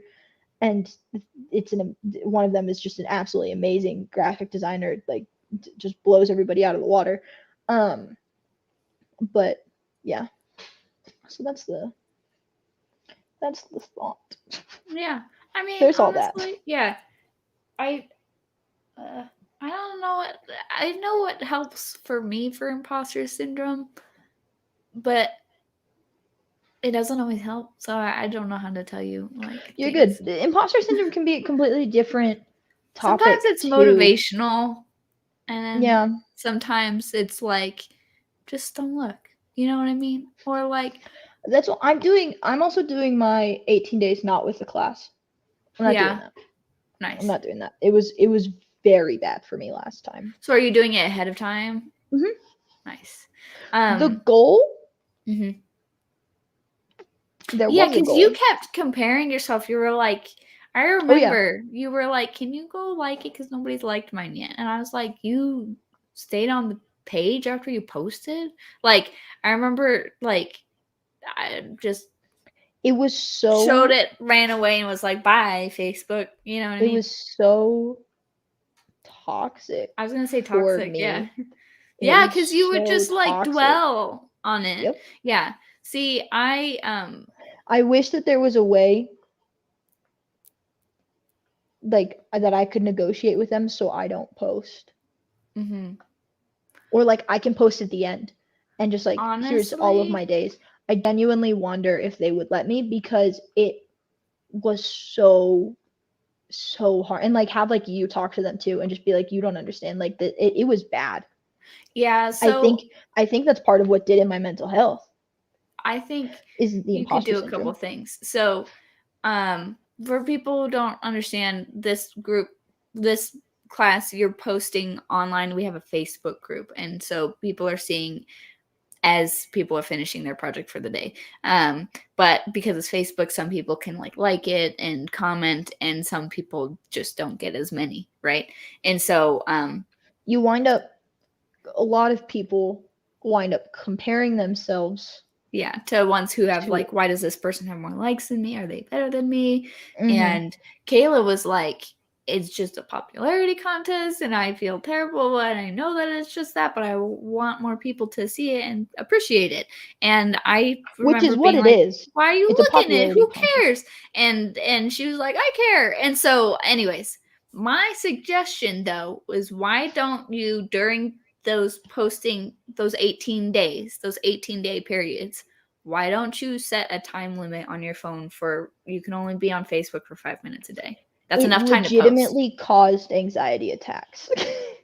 And one of them is just an absolutely amazing graphic designer, like just blows everybody out of the water. But yeah, so that's the thought. Yeah, I mean, there's honestly, all that. Yeah, I don't know what I know what helps for me for imposter syndrome, but it doesn't always help. So I don't know how to tell you like You're things. good. The imposter syndrome can be a completely different Sometimes topic it's too. motivational, and then Yeah, sometimes it's like, just don't look. You know what I mean? Or like, that's what I'm doing. I'm also doing my 18 days not with the class. I'm not doing yeah, that. I'm nice. not doing that. It was very bad for me last time. So are you doing it ahead of time? Mhm. Nice. The goal, Mhm. there Yeah, was a because you goal. kept comparing yourself. You were like, I Oh yeah, remember you were like, can you go like it because nobody's liked mine yet? And I was like, you stayed on the page after you posted? Like, I remember like I just it was showed so it, ran away, and was like, bye, Facebook. You know what I it mean? was so toxic I was gonna say for toxic, yeah. me. It Yeah, was because you would so just like toxic. dwell on it. Yep. Yeah. See, I wish that there was a way like that I could negotiate with them so I don't post. mhm. Or like I can post at the end and just like here's all of my Honestly, days. I genuinely wonder if they would let me because it was so hard and like have like you talk to them too and just be like you don't understand like it was bad. yeah, I so think I think that's part of what did in my mental health I think is the you could imposter do a couple syndrome. things. So, for people who don't understand this group, this class you're posting online, we have a Facebook group, and so people are seeing as people are finishing their project for the day. But because it's Facebook, some people can like it and comment, and some people just don't get as many, right? And so, You wind up a lot of people wind up comparing themselves yeah, to ones who have to like, why does this person have more likes than me? Are they better than me? mhm, And Kayla was like, it's just a popularity contest and I feel terrible and I know that it's just that, but I want more people to see it and appreciate it. And I which is remember what being it like, is. why are you It's a looking at it? popularity Who contest. cares? And she was like, I care. And so anyways, my suggestion though was, why don't you, during those posting those 18 days, those 18-day periods, why don't you set a time limit on your phone for, you can only be on Facebook for 5 minutes a day? That's It enough time to post. legitimately caused anxiety attacks.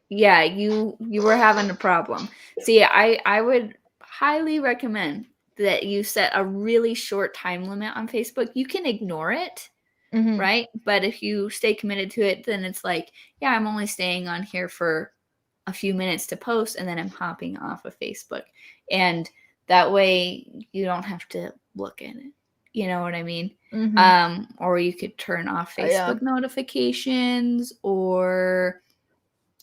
Yeah, you were having a problem. See, I would highly recommend that you set a really short time limit on Facebook. You can ignore it, Mhm. right? But if you stay committed to it, then it's like, yeah, I'm only staying on here for a few minutes to post and then I'm hopping off of Facebook. And that way you don't have to look at it. You know what I mean? Mhm. Or you could turn off Yeah. Facebook notifications, or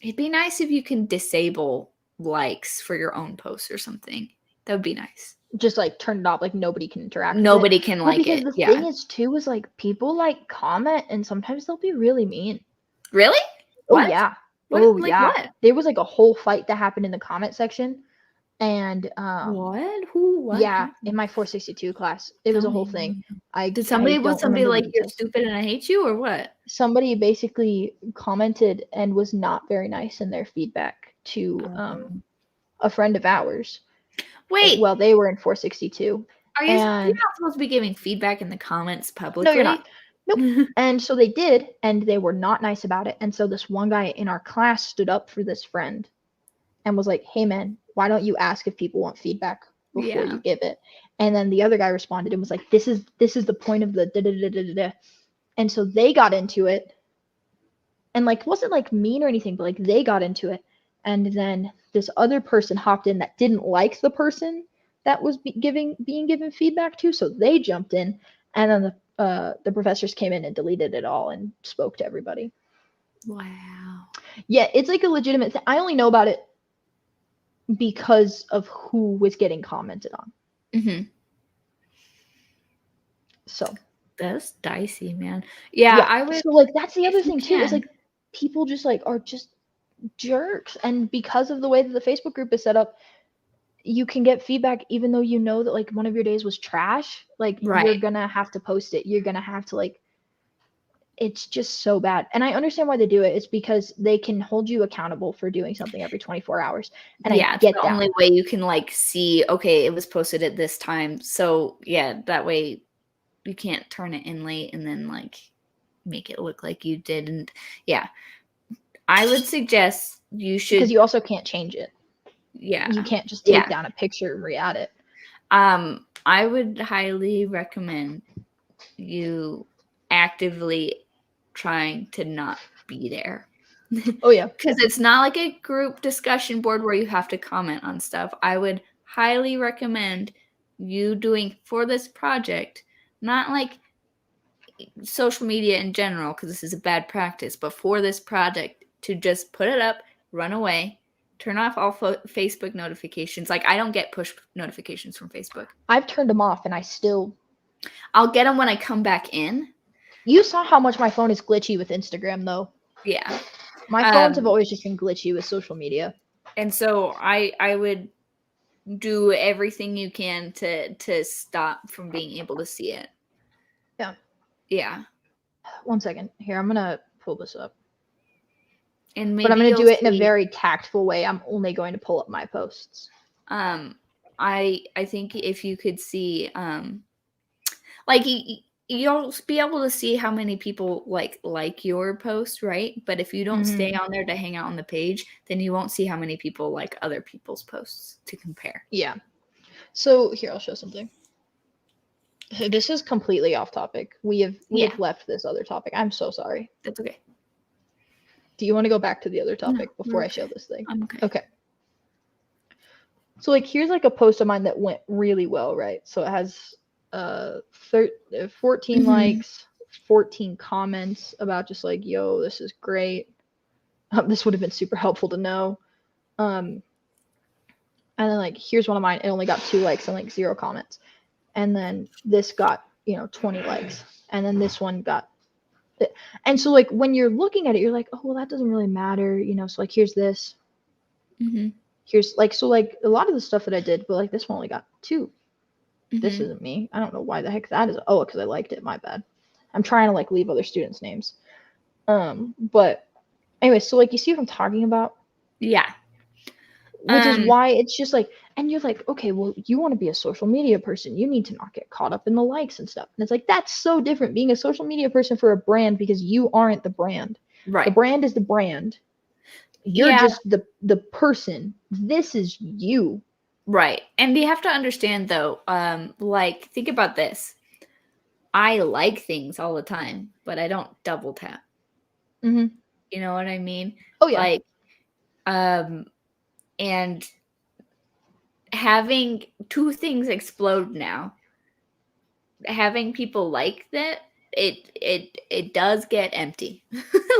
it'd be nice if you can disable likes for your own posts or something. That would be nice. Just like turn it off, like nobody can interact with it. Nobody can Well, like because it. the thing Yeah. is too is like people like comment and sometimes they'll be really mean. Really? Oh What? yeah. What, Oh like yeah. what? There was like a whole fight that happened in the comment section and What? Who? What yeah, in happened? my 462 class. It was Tell a whole me. thing. I Did I somebody, was don't somebody remember the like, you're details. stupid and I hate you, or what? Somebody basically commented and was not very nice in their feedback to Um, a friend of ours. Wait, Well, they were in 462 you're and not supposed to be giving feedback in the comments no, you're not. publicly? Nope. And so they did, and they were not nice about it. And so this one guy in our class stood up for this friend and was like, "Hey man, why don't you ask if people want feedback before Yeah. you give it?" And then the other guy responded and was like, "This is the point of the da da da da da." And so they got into it, and like wasn't like mean or anything, but like they got into it. And then this other person hopped in that didn't like the person that was being given feedback to, so they jumped in, and then the professors came in and deleted it all and spoke to everybody. Wow. Yeah, it's like a legitimate thing. I only know about it because of who was getting commented on. Hmm. So That's dicey, man. Yeah, yeah, I would, so like that's the if other you thing too is can. like people just like are just jerks, and because of the way that the Facebook group is set up, you can get feedback even though you know that like one of your days was trash. Like you're Right. gonna have to post it. You're gonna have to like it's just so bad. And I understand why they do it. It's because they can hold you accountable for doing something every 24 hours. And I Yeah, it's get the that. only way you can like see, okay, it was posted at this time. So yeah, that way you can't turn it in late and then like make it look like you didn't. Yeah. I would suggest you should, because you also can't change it. yeah. You can't just take Yeah. down a picture and re-add it. I would highly recommend you actively trying to not be there. Oh yeah. Because it's not like a group discussion board where you have to comment on stuff. I would highly recommend you doing for this project, not like social media in general, because this is a bad practice, but for this project, to just put it up, run away, turn off all Facebook notifications. Like, I don't get push notifications from Facebook. I've turned them off and I still. I'll get them when I come back in. You saw how much my phone is glitchy with Instagram, though. Yeah. My phones have always just been glitchy with social media. And so I would do everything you can to stop from being able to see it. Yeah. Yeah. 1 second. Here, I'm gonna pull this up. And maybe but I'm gonna you'll do it in a see, very tactful way. I'm only going to pull up my posts. I think if you could see, like you'll be able to see how many people like your post, right? But if you don't stay on there to hang out on the page, then you won't see how many people like other people's posts to compare. Yeah. So here, I'll show something. This is completely off topic. We have left this other topic. I'm so sorry. That's okay. Do you want to go back to the other topic before I show this thing? I'm okay. Okay. So like here's like a post of mine that went really well, right? So it has 14 likes, 14 comments about just like, yo, this is great. This would have been super helpful to know. And then like here's one of mine. It only got 2 likes and like 0 comments. And then this got 20 likes. And then this one got. And so like when you're looking at it, you're like, oh well, that doesn't really matter, So like here's this. Here's like so like a lot of the stuff that I did, but like this one only got 2. This isn't me. I don't know why the heck that is. Oh, because I liked it. My bad. I'm trying to like leave other students' names. But anyway, so like you see what I'm talking about? Yeah. Which is why it's just like, and you're like, okay, well, you want to be a social media person. You need to not get caught up in the likes and stuff. And it's like, that's so different being a social media person for a brand because you aren't the brand. Right. The brand is the brand. You're just the person. This is you. Right. And you have to understand though, like think about this. I like things all the time, but I don't double tap. You know what I mean? Oh yeah. Like, and having 2 things explode now, having people like that, it does get empty.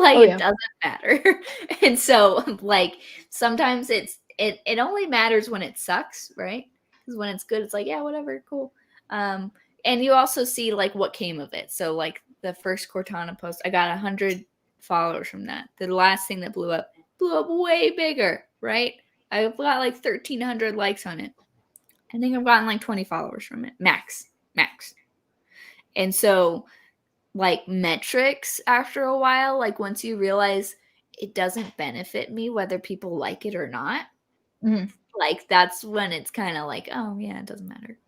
Like it doesn't matter. And so like sometimes it only matters when it sucks, right? Because when it's good, it's like, yeah, whatever, cool. And you also see like what came of it. So like the first Cortana post, I got 100 followers from that. The last thing that blew up way bigger, right? I've got like 1,300 likes on it. I think I've gotten like 20 followers from it, max. And so like metrics after a while, like once you realize it doesn't benefit me whether people like it or not, like that's when it's kind of like, oh yeah, it doesn't matter.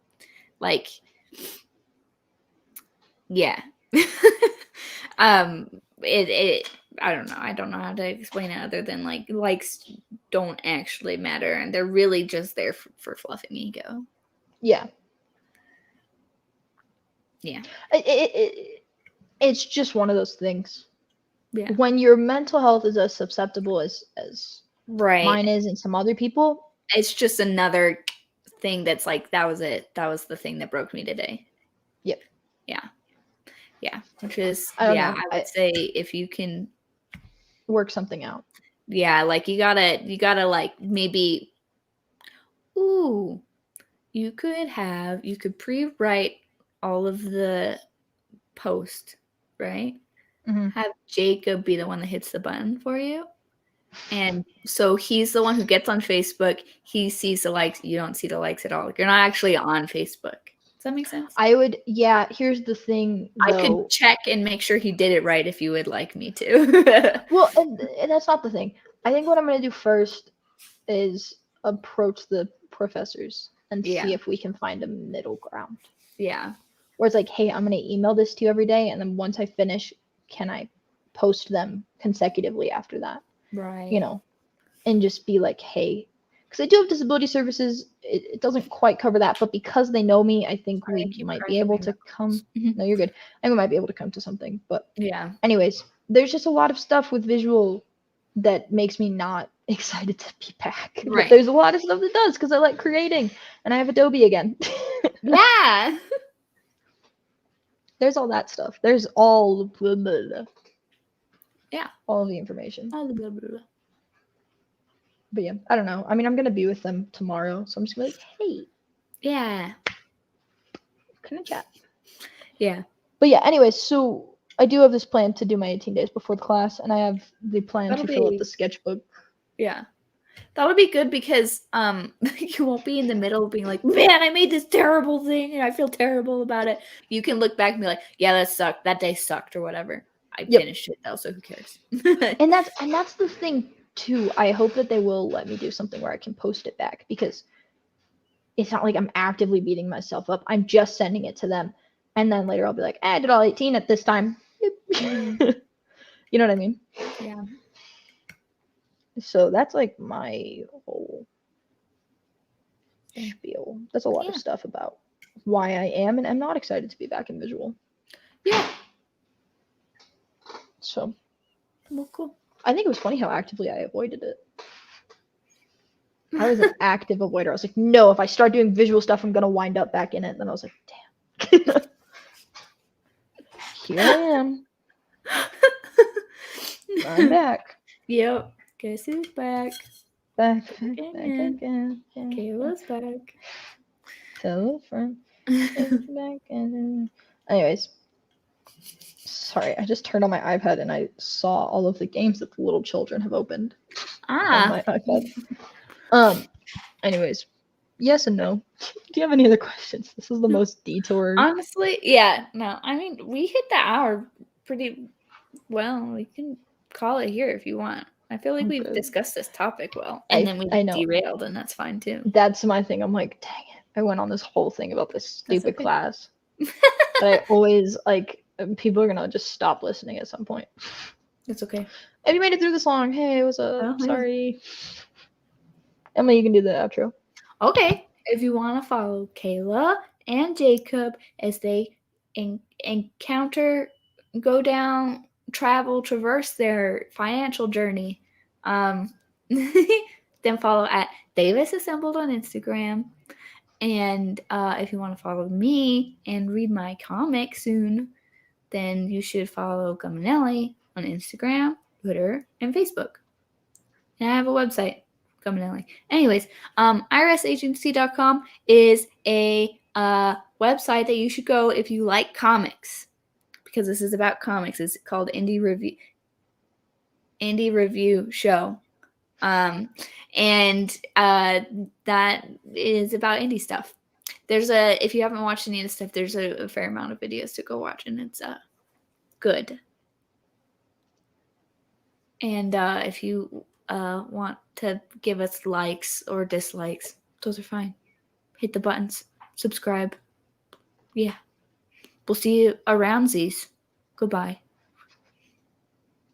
Like, yeah. It I don't know. I don't know how to explain it other than like likes don't actually matter and they're really just there for fluffing ego. Yeah. Yeah. It's just one of those things. Yeah. When your mental health is as susceptible as right. mine is and some other people, it's just another thing that's like, that was it. That was the thing that broke me today. Yep. Yeah. Which is, I would say if you can work something out. Yeah. Like you gotta like maybe, you could pre-write all of the post, right? Have Jacob be the one that hits the button for you. And so he's the one who gets on Facebook. He sees the likes. You don't see the likes at all. You're not actually on Facebook. Does that make sense? I would, yeah, here's the thing, I though. could check and make sure he did it right if you would like me to. Well, and that's not the thing. I think what I'm going to do first is approach the professors and see Yeah. if we can find a middle ground. Yeah. Where it's like, hey, I'm going to email this to you every day, and then once I finish, can I post them consecutively after that? Right. You know, and just be like, hey, because I do have disability services. It doesn't quite cover that, but because they know me, I think Sorry, I we keep might be cracking able my to come. Mhm. No, you're good. I think we might be able to come to something. But Yeah. anyways, there's just a lot of stuff with visual that makes me not excited to be back. But Right. there's a lot of stuff that does because I like creating, and I have Adobe again. Yeah. There's all that stuff. There's all blah, blah, blah. Yeah. All of the information. All the blah, blah, blah. But yeah, I don't know. I mean, I'm gonna be with them tomorrow, so I'm just gonna be like, hey, Yeah. can I chat? Yeah. But yeah, anyways, so I do have this plan to do my 18 days before the class, and I have the plan That'll to fill out be- the sketchbook. Yeah. That'll be good because you won't be in the middle being like, man, I made this terrible thing and I feel terrible about it. You can look back and be like, yeah, that sucked. That day sucked or whatever. I Yep. finished it though, so who cares? And that's the thing too. I hope that they will let me do something where I can post it back, because it's not like I'm actively beating myself up. I'm just sending it to them, and then later I'll be like, I did all 18 at this time. You know what I mean? Yeah. So that's like my whole Yeah. spiel. That's a lot of Yeah. stuff about why I am and am not excited to be back in visual. Yeah. So Well, cool. I think it was funny how actively I avoided it. I was an active avoider. I was like, no, if I start doing visual stuff, I'm gonna wind up back in it. And then I was like, damn. Here I am. I'm back. Yep. Guess who's back? Back Again. again. Kayla's back. Tell a friend. Back again. Anyways. Sorry, I just turned on my iPad and I saw all of the games that the little children have opened on my iPad. Anyways, yes and no. Do you have any other questions? This is the most detoured. Honestly, yeah. No, I mean, we hit the hour pretty well. We can call it here if you want. I feel like we've discussed this topic well, and then we derailed, and that's fine too. That's my thing. I'm like, dang it! I went on this whole thing about this stupid okay. class. But I always like, people are gonna just stop listening at some point. It's okay. If you made it through this long, hey, what's up? Oh, sorry. Emma, you can do the outro. Okay. If you want to follow Kayla and Jacob as they encounter, go down, travel, traverse their financial journey, then follow at Davis Assembled on Instagram. And if you want to follow me and read my comic soon, then you should follow Guminelli on Instagram, Twitter, and Facebook. And I have a website, Guminelli. Anyways, irisagency.com is a website that you should go if you like comics, because this is about comics. It's called Indie Review Show. And that is about indie stuff. If you haven't watched any of the stuff, there's a fair amount of videos to go watch, and it's good. And if you want to give us likes or dislikes, those are fine. Hit the buttons, subscribe. Yeah. We'll see you around these. Goodbye.